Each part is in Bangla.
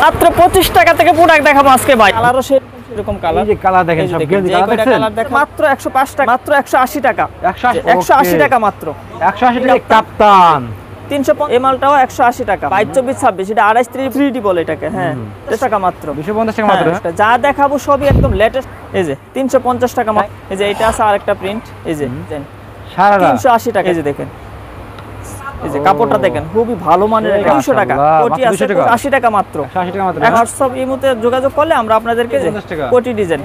মাত্র 25 টাকা থেকে প্রোডাক্ট দেখাবো আজকে ভাই। কালারও এরকম কালার, এই যে কালার দেখেন সব গেঞ্জি কালার দেখেন মাত্র 105 টাকা, মাত্র 180 টাকা, 180 টাকা মাত্র 180 টাকা কাপ্তান। 350 এমএলটাও 180 টাকা, 22 24 26 এটা 28 3D বলে এটাকে। হ্যাঁ 200 টাকা মাত্র, 250 টাকা মাত্র। যা দেখাবো সবই একদম লেটেস্ট। এই যে 350 টাকা মাত্র। এই যে এটা আছে আরেকটা প্রিন্ট, এই যে সারারা 380 টাকা। এই যে দেখেন, এই যে কাপড়টা দেখেন খুবই ভালো মানের, 200 টাকা। কোটি আছে 80 টাকা মাত্র, 80 টাকা মাত্র। হোয়াটসঅ্যাপ ইমোতে যোগাযোগ করলে আমরা আপনাদেরকে কোটি ডিজাইন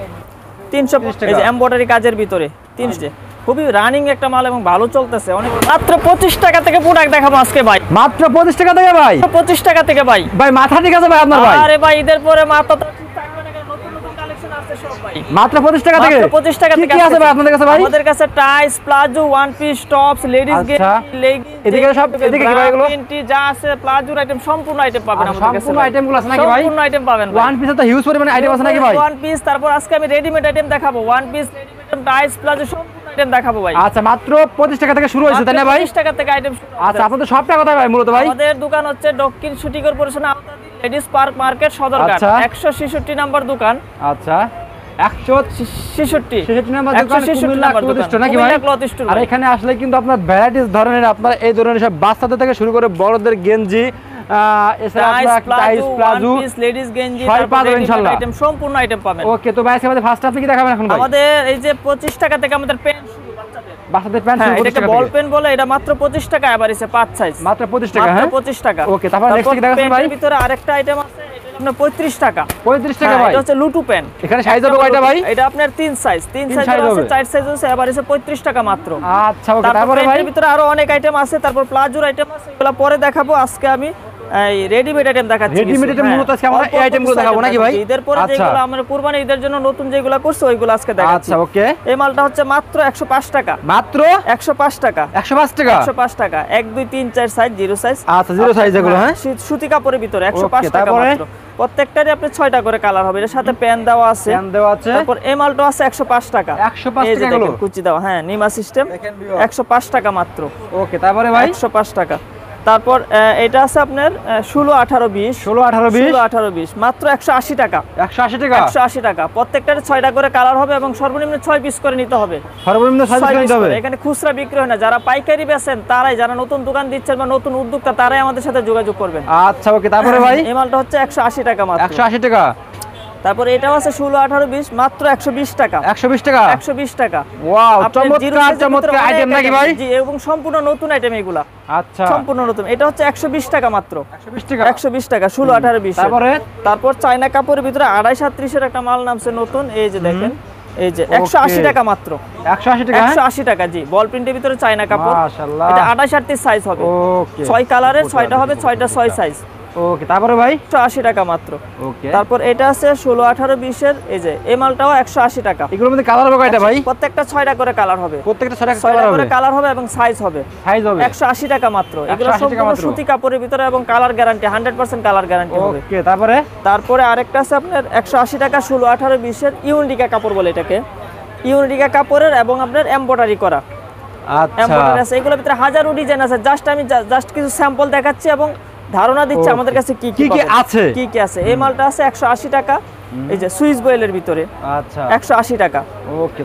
350 টাকা। এই যে এমব্রয়ডারি কাজের ভিতরে 300, খুবই রানিং একটা মাল এবং ভালো চলতেছে অনেক। মাত্র 25 টাকা থেকে প্রোডাক্ট দেখাবো আজকে ভাই। মাত্র 25 টাকা থেকে ভাই, 25 টাকা থেকে ভাই। ভাই মাথা ঠিক আছে ভাই আপনার ভাই? আরে ভাই ঈদের পরে মাথা তো ঠিক থাকবে না, নতুন নতুন কালেকশন আসছে সব ভাই। মাত্র 25 টাকা থেকে, মাত্র 25 টাকা থেকে কি আছে ভাই আপনাদের কাছে ভাই? আমাদের কাছে ties, palazzo, one piece, tops, ladies leggings, এদিকে সব, এদিকে কি ভাই এগুলো? প্রিন্টি যা আছে প্লাজোর আইটেম সম্পূর্ণ আইটেম পাবেন আমাদের কাছে। সম্পূর্ণ আইটেমগুলো আছে নাকি ভাই? সম্পূর্ণ আইটেম পাবেন ভাই। ওয়ান পিসে তো হিউজ পরিমাণে আইটেম আছে নাকি ভাই? ওয়ান পিস, তারপর আজকে আমি রেডিমেড আইটেম দেখাবো। ওয়ান পিস, রেডিমেড, টাইস, প্লাজো সম্পূর্ণ আইটেম দেখাবো ভাই। আচ্ছা মাত্র 25 টাকা থেকে শুরু হয়েছে তাই না ভাই? 25 টাকা থেকে আইটেম। আচ্ছা আপনাদের সবটা কোথায় ভাই মূলত ভাই? আমাদের দোকান হচ্ছে দক্ষিণ city corporation ladies park market Sadarghat, 166 number দোকান। আচ্ছা 166 নাম্বার দোকান, কুমিল্লা ক্লথ স্টোর নাকি ভাই? আর এখানে আসলে কিন্তু আপনার ভ্যারাইটিস ধরনের, আপনার এই ধরনের সব বাচ্চাদের থেকে শুরু করে বড়দের গেঞ্জি, এছাড়া আপনারা টাইস, প্লাজো, লেডিস গেঞ্জি, সব পাবেন ইনশাআল্লাহ। আইটেম সম্পূর্ণ আইটেম পাবেন। ওকে তো ভাই আজকে আমাদের ফার্স্ট আপনি কি দেখাবেন এখন ভাই? আমাদের এই যে 25 টাকা থেকে আমাদের পেন শুরু বাচ্চাদের প্যান্ট শুরু 25 টাকা, বল পেন বলে এটা মাত্র 25 টাকা এভারেজে 5 সাইজ, মাত্র 25 টাকা। হ্যাঁ 25 টাকা। ওকে তারপর নেক্সট কি দেখাচ্ছেন ভাই? এর ভিতরে আরেকটা আইটেম আছে, এটা আপনার 35 টাকা। 35 টাকা ভাই, এটা হচ্ছে লুটু পেন। এখানে সাইজ হবে কয়টা ভাই? এটা আপনার 3 সাইজ, 3 সাইজ আছে, 4 সাইজ আছে, এভারেজে 35 টাকা মাত্র। আচ্ছা ওকে তারপরে ভাই এর ভিতরে আরো অনেক আইটেম আছে, তারপর প্লাজোর আইটেম আছে, এগুলো পরে দেখাবো। আজকে আমি এই রেডিমেড আইটেম দেখাচ্ছি। রেডিমেড আইটেম মূলত আজকে আমরা এই আইটেমগুলো দেখাবো নাকি ভাই? ঈদের পরে যেগুলো আমরা কুরবানি ঈদের জন্য নতুন যেগুলো করছে ওইগুলো আজকে দেখাচ্ছি। আচ্ছা ওকে এই মালটা হচ্ছে মাত্র 105 টাকা, মাত্র 105 টাকা, 105 টাকা, 105 টাকা। 1 2 3 4 সাইজ, 0 সাইজ। আচ্ছা 0 সাইজ এগুলো। হ্যাঁ সুতি কাপড়ের ভিতরে 105 টাকা মাত্র। প্রত্যেকটারই আপনি 6টা করে কালার হবে, এর সাথে প্যান দেওয়া আছে, প্যান দেওয়া আছে। তারপর এই মালটা আছে 105 টাকা, 105 এই যে টাকা দেখেন কুচি দেওয়া। হ্যাঁ নিমা সিস্টেম, 105 টাকা মাত্র। ওকে তারপরে ভাই 105 টাকা। তারপর এটা আছে আপনার 16 18 20, 16 18 20, 16 18 20 মাত্র 180 টাকা, 180 টাকা, 180 টাকা। প্রত্যেকটার 6টা করে কালার হবে এবং সর্বনিম্ন 6 পিস করে নিতে হবে। সর্বনিম্ন 6 পিস নিতে হবে। এখানে খুচরা বিক্রি হয় না, যারা পাইকারি বেচেন তারাই, যারা নতুন দোকান দিচ্ছেন বা নতুন উদ্যোক্তা তারাই আমাদের সাথে যোগাযোগ করবেন। আচ্ছা ওকে তারপরে ভাই এই মালটা হচ্ছে 180 টাকা মাত্র, 180 টাকা। তারপর এটাও আছে 16 18 20 মাত্র 120 টাকা, 120 টাকা, 120 টাকা। ওয়াও চমৎকার চমৎকার আইটেম নাকি ভাই? জি এবং সম্পূর্ণ নতুন আইটেম এগুলা। আচ্ছা সম্পূর্ণ নতুন। এটা হচ্ছে 120 টাকা মাত্র, 120 টাকা, 120 টাকা 16 18 20। তারপর চায়না কাপড়ের ভিতরে 2.5 30 এর একটা মাল নামছে নতুন, এই যে দেখেন, এই যে 180 টাকা মাত্র, 180 টাকা, 180 টাকা। জি বল প্রিন্টের ভিতরে চায়না কাপড়, মাশাআল্লাহ। এটা 28 38 সাইজ হবে। ওকে 6 কালারের 6টা হবে, 6টা 6 সাইজ। ওকে তারপরে ভাই 180 টাকা মাত্র। ওকে তারপর এটা আছে 16 18 20 এর, এই যে এই মালটাও 180 টাকা। এগুলোর মধ্যে কালার হবে কয়টা ভাই? প্রত্যেকটা 6টা করে কালার হবে, প্রত্যেকটা 6টা করে কালার হবে এবং সাইজ হবে, সাইজ হবে 180 টাকা মাত্র। এগুলো সম্পূর্ণ সুতি কাপড়ের ভিতরে এবং কালার গ্যারান্টি, 100% কালার গ্যারান্টি হবে। ওকে তারপরে আরেকটা আছে আপনার 180 টাকা 16 18 20 এর ইউনিকা কাপড় বলে এটাকে, ইউনিকা কাপড়ের এবং আপনার এমব্রয়ডারি করা। আচ্ছা এমব্রয়ডারি আছে, এগুলোর ভিতরে হাজারো ডিজাইন আছে। আমি জাস্ট কিছু স্যাম্পল দেখাচ্ছি এবং ধারণা দিচ্ছি আমাদের কাছে কি কি আছে। এই মালটা আছে 180 টাকা, এই যে সুইস বয়েলের ভিতরে। আচ্ছা 180 টাকা। ওকে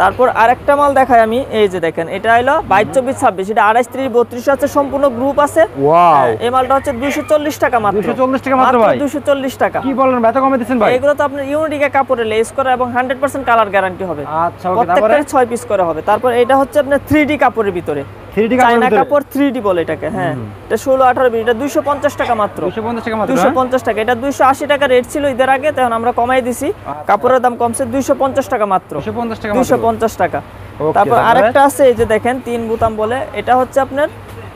তারপর আরেকটা মাল দেখাই আমি, এই যে দেখেন এটা হলো 22 24 26, এটা 28 30 32 আছে, সম্পূর্ণ গ্রুপ আছে। ওয়াও এই মালটা হচ্ছে 240 টাকা মাত্র, 240 টাকা মাত্র ভাই, 240 টাকা। কি বলেন এত কমে দিবেন ভাই? এগুলো তো আপনার ইউনিকা কাপড়ে লেস করা এবং 100% কালার গ্যারান্টি হবে। আচ্ছা ওকে তারপরে 6 পিস করে হবে। তারপর এটা হচ্ছে আপনার 3D কাপড়ের ভিতরে, 3D চায়না কাপড় 3D বলে এটাকে। হ্যাঁ এটা 16 18 20, এটা 250 টাকা মাত্র, 250 টাকা মাত্র, 250 টাকা। এটা 280 টাকা রেট ছিল ঈদের আগে, তখন আমরা কমাই দিছি, কাপড়ের দাম কমছে, 250 টাকা মাত্র, 250 টাকা। তারপর আরেকটা আছে, এই যে দেখেন 3 বোতাম বলে, এটা হচ্ছে আপনার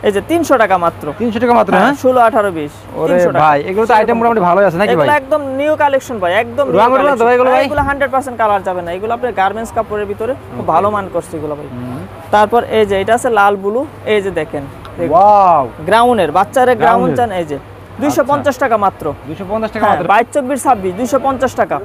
এই যে 300 টাকা মাত্র, 300 টাকা মাত্র। হ্যাঁ 16 18 20। ওরে ভাই এগুলো তো আইটেম মোটামুটি ভালোই আছে নাকি ভাই? এগুলো একদম নিউ কালেকশন ভাই, একদম রং উঠবে না তো ভাই এগুলো? ভাই এগুলো 100% কালার যাবে না, এগুলো আপনার গার্মেন্টস কাপড়ের ভিতরে খুব ভালো মান করছে এগুলো ভাই। তারপর এই যে এটা আছে লাল ব্লু, এই যে দেখেন ওয়াও গ্রাউন্ডের বাচ্চারে গ্রাউন্ড চান, এই যে 250 টাকা মাত্র, 250 টাকা মাত্র, 22 24 26 250 টাকা।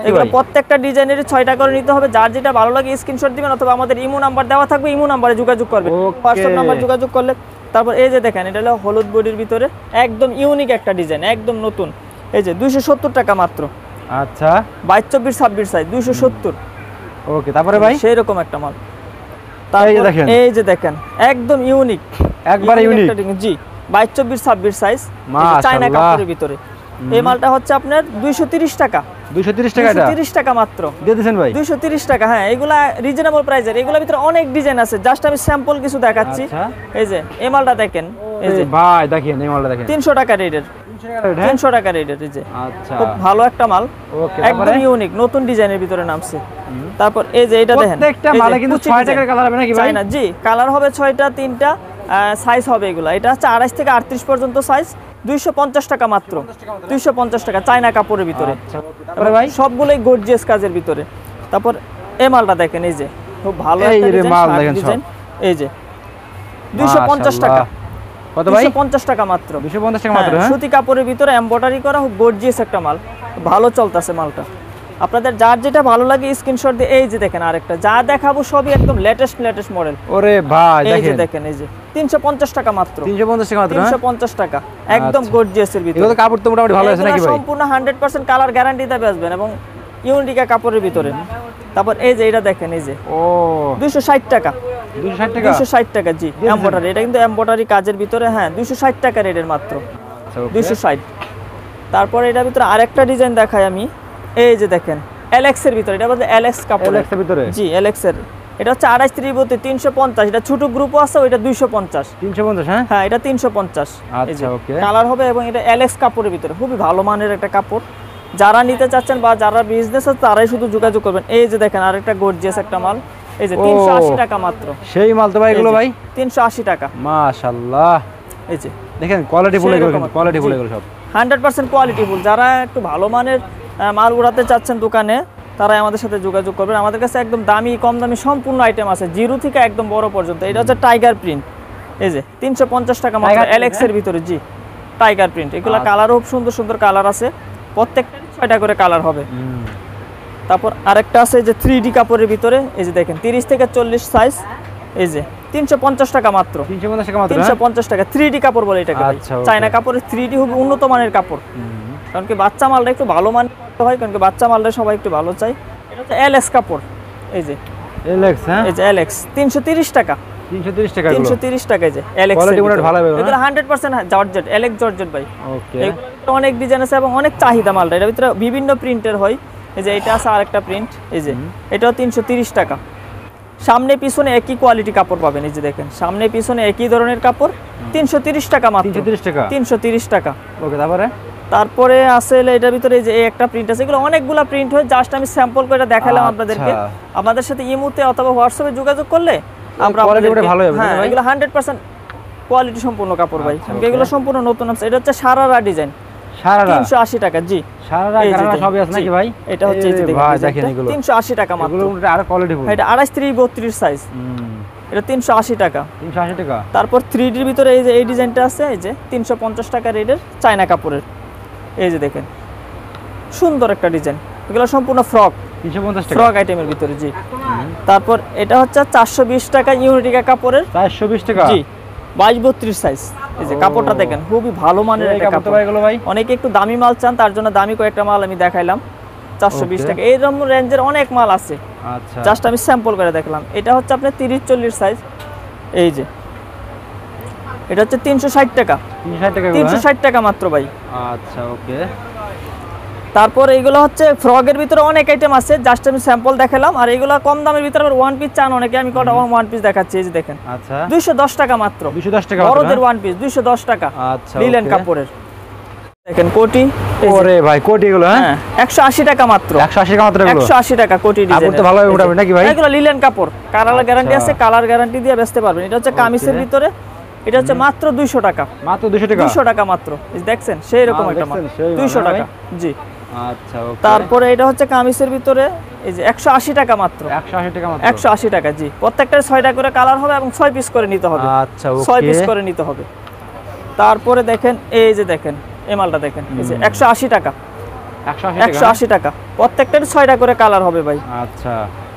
এগুলো প্রত্যেকটা ডিজাইনের 6টা করে নিতে হবে, যার যেটা ভালো লাগে স্ক্রিনশট দিবেন অথবা আমাদের ইমো নাম্বার দেওয়া থাকবে, ইমো নম্বরে যোগাযোগ করবেন। হোয়াটসঅ্যাপ নাম্বার যোগাযোগ করলে তারপর এই যে দেখেন এটা হলো হলুদ বডির ভিতরে একদম ইউনিক একটা ডিজাইন, একদম নতুন। এই যে 270 টাকা মাত্র। আচ্ছা 22-24-26 সাইজ 270। ওকে, তারপরে ভাই সেই রকম একটা মাল। এই যে দেখেন, এই যে দেখেন একদম ইউনিক, একবারে ইউনিক। জি 22-24-26 সাইজ চায়না কাপড়ের ভিতরে। এই মালটা হচ্ছে আপনার 230 টাকা। 230 টাকা, এটা 230 টাকা মাত্র দিয়ে দিবেন ভাই। 230 টাকা, হ্যাঁ। এগুলা রিজনেবল প্রাইসের, এগুলোর ভিতরে অনেক ডিজাইন আছে, জাস্ট আমি স্যাম্পল কিছু দেখাচ্ছি। এই যে এই মালটা দেখেন, এই যে ভাই দেখেন এই মালটা দেখেন 300 টাকা রেটের, 300 টাকা রেটের। এই যে আচ্ছা খুব ভালো একটা মাল, ওকে, একদম ইউনিক নতুন ডিজাইনের ভিতরে নামছে। তারপর এই যে এটা দেখেন, প্রত্যেকটা মালে কিন্তু 6 টাকার কালার হবে নাকি ভাই? চায়না, জি কালার হবে 6টা, 3টা সাইজ হবে এগুলা। এটা হচ্ছে 28 থেকে 38 পর্যন্ত সাইজ, 250 টাকা মাত্র। 250 টাকা চায়না কাপড়ের ভিতরে। তারপরে ভাই সবগুলোই গর্জিয়াস কাজের ভিতরে। তারপর এই মালটা দেখেন, এই যে খুব ভালো একটা ডিজাইন। এই যে 250 টাকা। কত ভাই? 250 টাকা মাত্র। 250 টাকা মাত্র, হ্যাঁ। সুতি কাপড়ের ভিতরে এমব্রয়ডারি করা, খুব গর্জিয়াস একটা মাল, ভালো চলতেছে মালটা। আপনাদের যার যেটা ভালো লাগে স্ক্রিনশট দিয়ে। এই যে দেখেন আরেকটা, যা দেখাবো সবই একদম লেটেস্ট মডেল। ওরে ভাই এই যে দেখেন, এই যে 350 টাকা মাত্র। 350 টাকা মাত্র, 350 টাকা একদম গর্জিয়াসের ভিতরে। এগুলো কাপড় তো মোটামুটি ভালো আছে নাকি ভাই? সম্পূর্ণ 100% কালার গ্যারান্টি দিয়ে বেচবেন এবং ইউনিকা কাপড়ের ভিতরে। তারপর এই যে এটা দেখেন, এই যে ও 260 টাকা। 260 টাকা, 260 টাকা, জি এমব্রয়ডারি। এটা কিন্তু এমব্রয়ডারি কাজের ভিতরে, হ্যাঁ 260 টাকা রেটের মাত্র। 260। তারপর এটার ভিতরে আরেকটা ডিজাইন দেখাই আমি। এই যে দেখেন এলএক্স এর ভিতরে, এটা বলতে এলএক্স কাপড়, এলএক্স এর ভিতরে, জি এলএক্স এর। এটা হচ্ছে 28-30 350। এটা ছোট গ্রুপও আছে, ওইটা 250। 350, হ্যাঁ হ্যাঁ এটা 350। আচ্ছা ওকে, কালার হবে এবং এটা এলএক্স কাপড়ের ভিতরে, খুবই ভালো মানের একটা কাপড়। যারা নিতে চাচ্ছেন বা যারা বিজনেস আছে তারাই শুধু যোগাযোগ করবেন। এই যে দেখেন আরেকটা গর্জিয়াস একটা মাল, এই যে 380 টাকা মাত্র। সেই মাল তো ভাই এগুলো ভাই 380 টাকা। মাশাআল্লাহ, এই যে দেখেন কোয়ালিটি ফুল, এগুলো কোয়ালিটি ফুল, এগুলো সব 100% কোয়ালিটি ফুল। যারা একটু ভালো মানের মাল উড়াতে চাচ্ছেন দোকানে, তারা আমাদের সাথে যোগাযোগ করবেন। আমাদের কাছে একদম দামি কম দামি সম্পূর্ণ আইটেম আছে, জিরো থেকে একদম বড় পর্যন্ত। এটা হচ্ছে টাইগার প্রিন্ট, এই যে 350 টাকা মাত্র এলএক্স এর ভিতরে, জি টাইগার প্রিন্ট। এগুলা কালারও খুব সুন্দর সুন্দর কালার আছে, প্রত্যেকটা 6টা করে কালার হবে। তারপর আরেকটা আছে যে 3D কাপড়ের ভিতরে, এই যে দেখেন 30 থেকে 40 সাইজ, এই যে 350 টাকা মাত্র। 350 টাকা মাত্র, 350 টাকা 3D কাপড় বলে এটাকে ভাই। আচ্ছা, চায়না কাপড়ের 3D খুব উন্নত মানের কাপড়, কারণ কি বাচ্চা মালটা একটু ভালো মানের হয়, কারণ কি বাচ্চা মালটা সবাই একটু ভালো চাই। এটা হচ্ছে এলএক্স কাপড়, এই যে এলএক্স, হ্যাঁ এই যে এলএক্স 330 টাকা। 330 টাকা, 330 টাকা। এই যে এলএক্স কোয়ালিটি গুলো ভালো হবে, এগুলো 100% জর্জেট, এলএক্স জর্জেট ভাই। ওকে, এগুলো অনেক ডিজাইন আছে এবং অনেক চাহিদা মালটা। এর ভিতরে বিভিন্ন প্রিন্টের হয়। এই যে এটা আছে আরেকটা প্রিন্ট, এই যে এটাও 330 টাকা। সামনে পিছনে একই কোয়ালিটি কাপড় পাবেন, এই যে দেখেন সামনে পিছনে একই ধরনের কাপড়, 330 টাকা মাত্র। 330 টাকা, 330 টাকা। ওকে, তারপরে আছে এটার ভিতরে এই যে একটা প্রিন্ট আছে। এগুলো অনেকগুলা প্রিন্ট হয়, জাস্ট আমি স্যাম্পল করে দেখালাম আপনাদেরকে। আমাদের সাথে ইমোতে অথবা হোয়াটসঅ্যাপে যোগাযোগ করলে আমরা ভালো হবে। হ্যাঁ এগুলো 100% কোয়ালিটি সম্পূর্ণ কাপড় ভাই। এগুলো সম্পূর্ণ নতুন আছে। এটা হচ্ছে সারারা ডিজাইন, 380 টাকা, জি সারারা গারারা সবই আছে নাকি ভাই? এটা হচ্ছে এই যে দেখেন 380 টাকা মাত্র। এগুলো আরো কোয়ালিটি ফুল। এটা 28-32 সাইজ, এটা 380 টাকা। 380 টাকা। তারপর 3D এর ভিতরে এই যে এই ডিজাইনটা আছে, এই যে 350 টাকা রেটের চায়না কাপড়ের। এই যে দেখেন সুন্দর একটা ডিজাইন, এগুলো সম্পূর্ণ ফ্রক, 350 টাকা ফ্রক আইটেমের ভিতরে, জি। তারপর এটা হচ্ছে 420 টাকা ইউনিটিকা কাপড়ের, 420 টাকা, জি 22-32 সাইজ। এই যে কাপড়টা দেখেন খুবই ভালো মানের একটা কাপড় ভাই। এগুলো ভাই অনেকে একটু দামি মাল চান, তার জন্য দামি কয়েকটা মাল আমি দেখাইলাম। 420 টাকা এইরকম রেঞ্জের অনেক মাল আছে, আচ্ছা জাস্ট আমি স্যাম্পল করে দেখলাম। এটা হচ্ছে আপনার 30-40 সাইজ, এই যে এটা হচ্ছে 360 টাকা। 360 টাকা মাত্র ভাই। আচ্ছা ওকে। তারপর এইগুলো হচ্ছে ফ্রকের ভিতরে অনেক আইটেম আছে, জাস্ট আমি স্যাম্পল দেখালাম। আর এইগুলো কম দামের ভিতরে আবার ওয়ান পিস চান অনেকে, আমি কটা ওয়ান পিস দেখাচ্ছি। এই যে দেখেন আচ্ছা 210 টাকা মাত্র। 210 টাকা বড়দের ওয়ান পিস 210 টাকা। আচ্ছা লিলেন কাপড়ের দেখেন কোটি। ওরে ভাই কোটি এগুলো, হ্যাঁ 180 টাকা মাত্র। 180 টাকা মাত্র এগুলো, 180 টাকা কোটি ডিজাইন। কাপড় তো ভালো হবে মোটামুটি নাকি ভাই? এগুলো লিলেন কাপড়, কালার গ্যারান্টি আছে, কালার গ্যারান্টি দিয়ে বেচতে পারবেন। এটা হচ্ছে কামিজের ভিতরে, এটা হচ্ছে মাত্র 200 টাকা। মাত্র 200 টাকা, 200 টাকা মাত্র। এই দেখছেন সেই রকম একটা মাল, 200 টাকা, জি। আচ্ছা ওকে। তারপরে এটা হচ্ছে কামিজের ভিতরে, এই যে 180 টাকা মাত্র। 180 টাকা মাত্র, 180 টাকা, জি। প্রত্যেকটার 6টা করে কালার হবে এবং 6 পিস করে নিতে হবে। আচ্ছা ওকে, 6 পিস করে নিতে হবে। তারপরে দেখেন এই যে দেখেন এই মালটা দেখেন, এই যে 180 টাকা। 180 টাকা, প্রত্যেকটার 6টা করে কালার হবে ভাই। আচ্ছা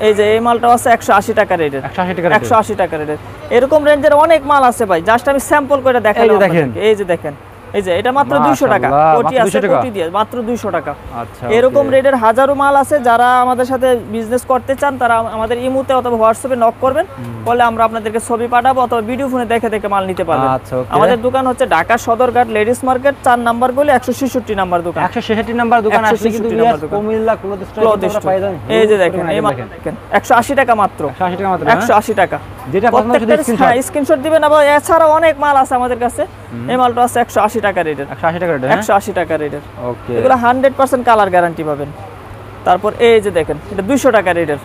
এই যে এই মালটাও আছে 180 টাকা রেটের, 180 টাকা, 180 টাকা রেটের। এরকম রেঞ্জের অনেক মাল আছে ভাই, জাস্ট আমি স্যাম্পল করে দেখালাম আপনাদেরকে। এই যে দেখেন, এই যে এটা মাত্র 200 টাকা, কোটি আছে, কোটি দিয়ে মাত্র 200 টাকা। আচ্ছা, এরকম রেটের হাজারো মাল আছে। যারা আমাদের সাথে বিজনেস করতে চান তারা আমাদের ইমোতে অথবা হোয়াটসঅ্যাপে নক করবেন, বলে আমরা আপনাদেরকে ছবি পাঠাবো অথবা ভিডিও ফোনে দেখে দেখে মাল নিতে পারবেন। আচ্ছা, আমাদের দোকান হচ্ছে Dhaka Sadarghat ladies market 4 number গলি 166 নাম্বার দোকান। 166 নাম্বার দোকান আসলে কিন্তু কুমিল্লা ক্লথ স্টোরে পাই যাবেন। এই যে দেখেন, এই মাল দেখেন 180 টাকা মাত্র, 180 টাকা মাত্র, 180 টাকা। যেটা পছন্দ শুধু স্ক্রিনশট দিবেন। আবার এছাড়া অনেক মাল আছে আমাদের কাছে। এই মালটা আছে 180 টাকা রেটের, 180 টাকা রেটের, 180 টাকা রেটের। ওকে, এগুলো 100% কালার গ্যারান্টি পাবেন। তারপর এই যে দেখেন, এটা 200 টাকা রেটের।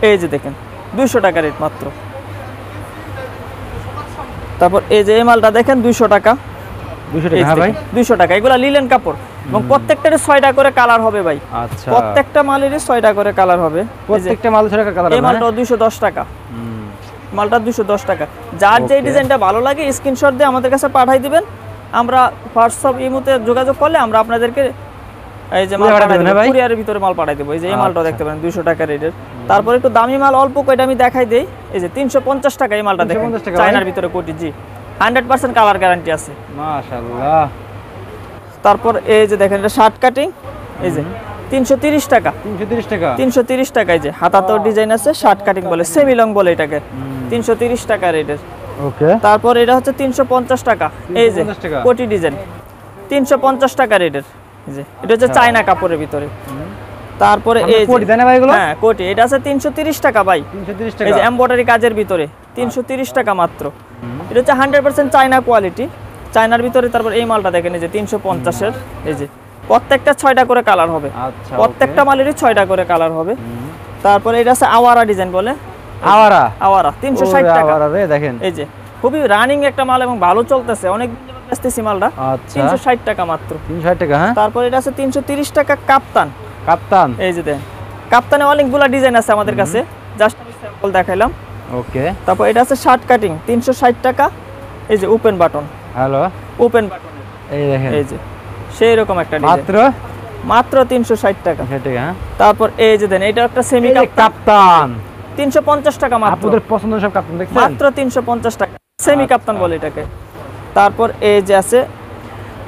এই যে দেখেন 200 টাকা রেট মাত্র। তারপর এই যে এই মালটা দেখেন 200 টাকা, 200 টাকা। হ্যাঁ ভাই, 200 টাকা। এগুলো লিলেন কাপড় এবং প্রত্যেকটারই 6টা করে কালার হবে ভাই। আচ্ছা, প্রত্যেকটা মালেরই 6টা করে কালার হবে। প্রত্যেকটা মাল 6 টাকা কালার হবে। এই মালটা 210 টাকা, মালটা 210 টাকা। যার যে ডিজাইনটা ভালো লাগে স্ক্রিনশট দিয়ে আমাদের কাছে পাঠিয়ে দিবেন। আমরা হোয়াটসঅ্যাপ ইমোতে যোগাযোগ করলে আমরা আপনাদেরকে এই যে মাল পাঠিয়ে দেব, কুরিয়ারের ভিতরে মাল পাঠিয়ে দেব। এই যে এই মালটা দেখতে পারেন 200 টাকা রেটের। তারপর একটু দামি মাল অল্প কয়টা আমি দেখাই দেই। এই যে 350 টাকা এই মালটা দেখেন, চায়নার ভিতরে কোটি, জি 100% কালার গ্যারান্টি আছে, মাশাআল্লাহ। তারপর এই যে দেখেন এটা শার্ট কাটিং, এই যে 330 টাকা, 330 টাকা, 330 টাকা। এই যে হাতাতো ডিজাইন আছে, শার্ট কাটিং বলে, সেমি লং বলে এটাকে, 330 টাকা রেটের। ওকে, তারপর এটা হচ্ছে 350 টাকা। এই যে কোটি ডিজাইন 350 টাকা রেটের। এই যে এটা হচ্ছে চায়না কাপড়ের ভিতরে। তারপরে এই কোটি দেন ভাই এগুলো? হ্যাঁ কোটি, এটা আছে 330 টাকা ভাই, 330 টাকা। এই যে এমব্রয়ডারি কাজের ভিতরে 330 টাকা মাত্র। এটা হচ্ছে 100% চায়না কোয়ালিটি, চায়নার ভিতরে। তারপর এই মালটা দেখেন, এই যে 350 এর। এই যে প্রত্যেকটা 6টা করে কালার হবে, আচ্ছা, প্রত্যেকটা মালেরই 6টা করে কালার হবে। তারপরে এটা আছে আওয়ারা ডিজাইন বলে, আওয়ারা, আওয়ারা 360 টাকা। আওয়ারা রে দেখেন, এই যে খুবই রানিং একটা মাল এবং ভালো চলতেছে, অনেক আসতেছি মালটা। আচ্ছা, 360 টাকা মাত্র, 360 টাকা। হ্যাঁ, তারপর এটা আছে 330 টাকা কাপ্তান। কাপ্তান, এই যে দেখেন কাপ্তানে অনেকগুলা ডিজাইন আছে আমাদের কাছে, জাস্ট স্যাম্পল দেখাইলাম। ওকে, তারপর এটা আছে শার্ট কাটিং 360 টাকা। এই যে open button, hello, open button, এই দেখেন, এই যে সেই রকম একটা ডিজাইন, মাত্র মাত্র 360 টাকা। 360 টাকা। হ্যাঁ, তারপর এই যে দেন এটা একটা সেমি কাপ্তান, 350 টাকা মাত্র, আপনাদের পছন্দের সব কাপ্তান দেখছেন, মাত্র 350 টাকা, সেমি কাপ্তান বলে এটাকে। তারপর এই যে আছে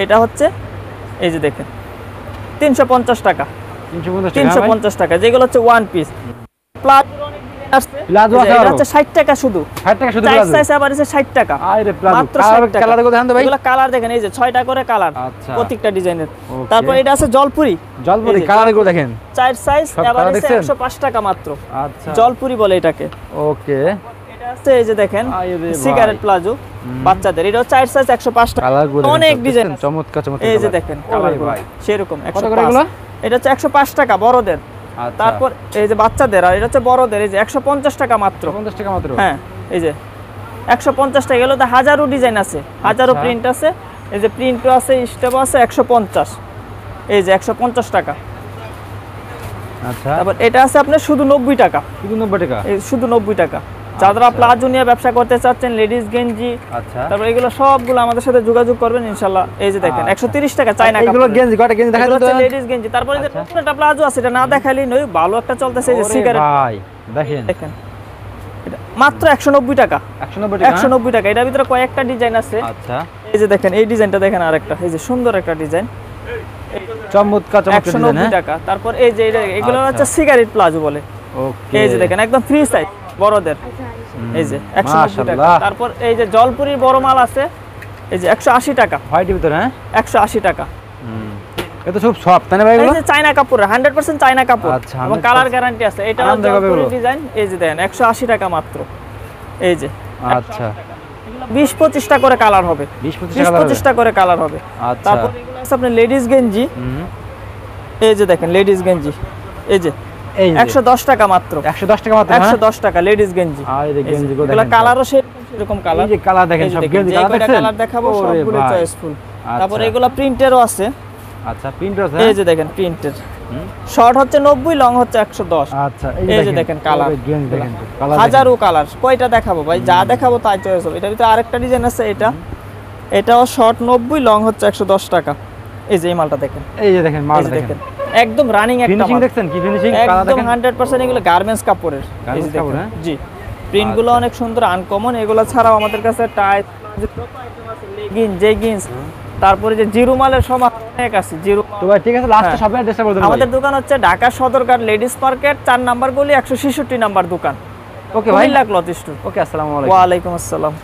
এটা হচ্ছে, এই যে দেখেন 350 টাকা, 350 টাকা, যেগুলো হচ্ছে ওয়ান পিস। প্লাজো আছে, এটা হচ্ছে 60 টাকা শুধু, 60 টাকা শুধু চার প্লাজো। সাইজ আবার আছে 60 টাকা, আরে প্লাজো মাত্র 60 টাকা। কালার দেখো, দেখেন তো ভাই, এগুলো কালার দেখেন, এই যে 6টা করে কালার আচ্ছা, প্রত্যেকটা ডিজাইনের। ওকে। তারপর এটা আছে জলপুরি, জলপুরি কালারগুলো দেখেন, 4 সাইজ সব আবার কালার আছে দেখছেন? 105 টাকা মাত্র, আচ্ছা, জলপুরি বলে এটাকে। ওকে, এটা আছে এই যে দেখেন আরে ভাই, সিগারেট প্লাজো বাচ্চাদের, এটা 4 সাইজ 105 টাকা, কালারগুলো অনেক ডিজাইন, চমৎকার চমৎকার। এই যে দেখেন কালারগুলো ভাই, সেরকম কত করে এগুলো? 105। এটা হচ্ছে 105 টাকা বড়দের। আচ্ছা, তারপর এই যে বাচ্চাদের, আর এটা হচ্ছে বড়দের, এই যে 150 টাকা মাত্র। 50 টাকা মাত্র। হ্যাঁ, এই যে 150 টাকা। এগুলোতে হাজারো ডিজাইন আছে, হাজারো আচ্ছা, প্রিন্ট আছে। এই যে প্রিন্টও আছে, স্টেপও আছে, 150। এই যে 150 টাকা। আচ্ছা, তারপর এটা আছে আপনার শুধু 90 টাকা, শুধু 90 টাকা। এই শুধু 90 টাকা। যারা প্লাজো নিয়ে ব্যবসা করতে চাচ্ছেন, লেডিস গেঞ্জি, আচ্ছা, তারপর এগুলো সবগুলো আমাদের সাথে যোগাযোগ করবেন ইনশাআল্লাহ। এই যে দেখেন 130 টাকা চায়না এগুলো কাপড়, গেঞ্জি, কয়টা গেঞ্জি দেখাই এগুলো তো? হচ্ছে লেডিস গেঞ্জি। তারপরে যে একটা প্লাজো আছে, এটা না দেখাইলেই নয়, ভালো একটা চলতেছে, এই যে ওরে সিগারেট ভাই দেখেন, দেখেন, এটা মাত্র 190 টাকা, 190 টাকা। 190 টাকা। এটার ভিতরে কয়েকটা ডিজাইন আছে। আচ্ছা, এই যে দেখেন এই ডিজাইনটা দেখেন, আরেকটা এই যে সুন্দর একটা ডিজাইন, চমৎকার চমৎকার ডিজাইন। 190 টাকা। তারপর এই যে এগুলো হচ্ছে সিগারেট প্লাজো বলে। ওকে, এই যে দেখেন একদম ফ্রি সাইজ বড়দের, এই যে 190 টাকা। মাশাআল্লাহ। তারপর এই যে জলপুরির বড় মাল আছে, এই যে 180 টাকা, হোয়াইটের ভিতরে। হ্যাঁ, 180 টাকা। এটা খুব সফট তাই না ভাই এই এগুলো? যে চায়না কাপড়, 100% চায়না কাপড় আচ্ছা, এবং কালার গ্যারান্টি আছে। এটা আরাম দেখাবে জলপুরি এগুলো। ডিজাইন, এই যে দেখেন 180 টাকা মাত্র। এই যে আচ্ছা, 20-25টা করে কালার হবে, 20-25টা করে কালার হবে। আচ্ছা, তারপর এগুলো আছে আপনার লেডিস গেঞ্জি, এই যে দেখেন লেডিস গেঞ্জি, এই যে এই 110 টাকা মাত্র, 110 টাকা মাত্র। 110 টাকা লেডিস গেঞ্জি। আর এই যে গেঞ্জিগুলো এগুলো দেখেন, কালারও সেরকম কালার, এই যে কালার দেখেন, সব গেঞ্জি কালার দেখছেন? কালার দেখাবো ওরে সবগুলো ভাই। চয়েসফুল। তারপর আচ্ছা, এগুলো প্রিন্টেরও আছে, আচ্ছা, প্রিন্ট আছে। এই যে দেখেন প্রিন্টের, শর্ট হচ্ছে 90, লং হচ্ছে 110। আচ্ছা, এই যে দেখেন কালার, ওরে গেঞ্জি দেখেন, কালার হাজারো কালার। কয়টা দেখাবো ভাই, যা দেখাবো তাই চয়েস হবে। এটার ভিতরে আরেকটা ডিজাইন আছে, এটাও শর্ট 90, লং হচ্ছে 110 টাকা। এই যে এই মালটা দেখেন, এই যে দেখেন এই মাল যে দেখেন, দেখেন একদম রানিং একটা ফিনিশিং মাল, দেখছেন কি ফিনিশিং? কালার একদম দেখেন, 100% এগুলো গার্মেন্টস কাপড়ের। এই যে গার্মেন্টস কাপড়। দেখেন, হ্যাঁ, জি প্রিন্টগুলো অনেক সুন্দর আনকমন। এগুলো ছাড়াও আমাদের কাছে টাই, লেগিংস, জেগিংস, তারপরে যে জিরো মালের সমাজ অনেক আছে। জিরো তো ভাই ঠিক আছে, লাস্টে সবাই অ্যাড্রেসটা বলে দেন। আমাদের দোকান হচ্ছে Dhaka Sadarghat ladies market 4 number গলি 166 নাম্বার দোকান। ওকে ভাই, কুমিল্লা ক্লথ স্টোর। ওকে, আসসালামু আলাইকুম। ওয়া আলাইকুম আসসালাম।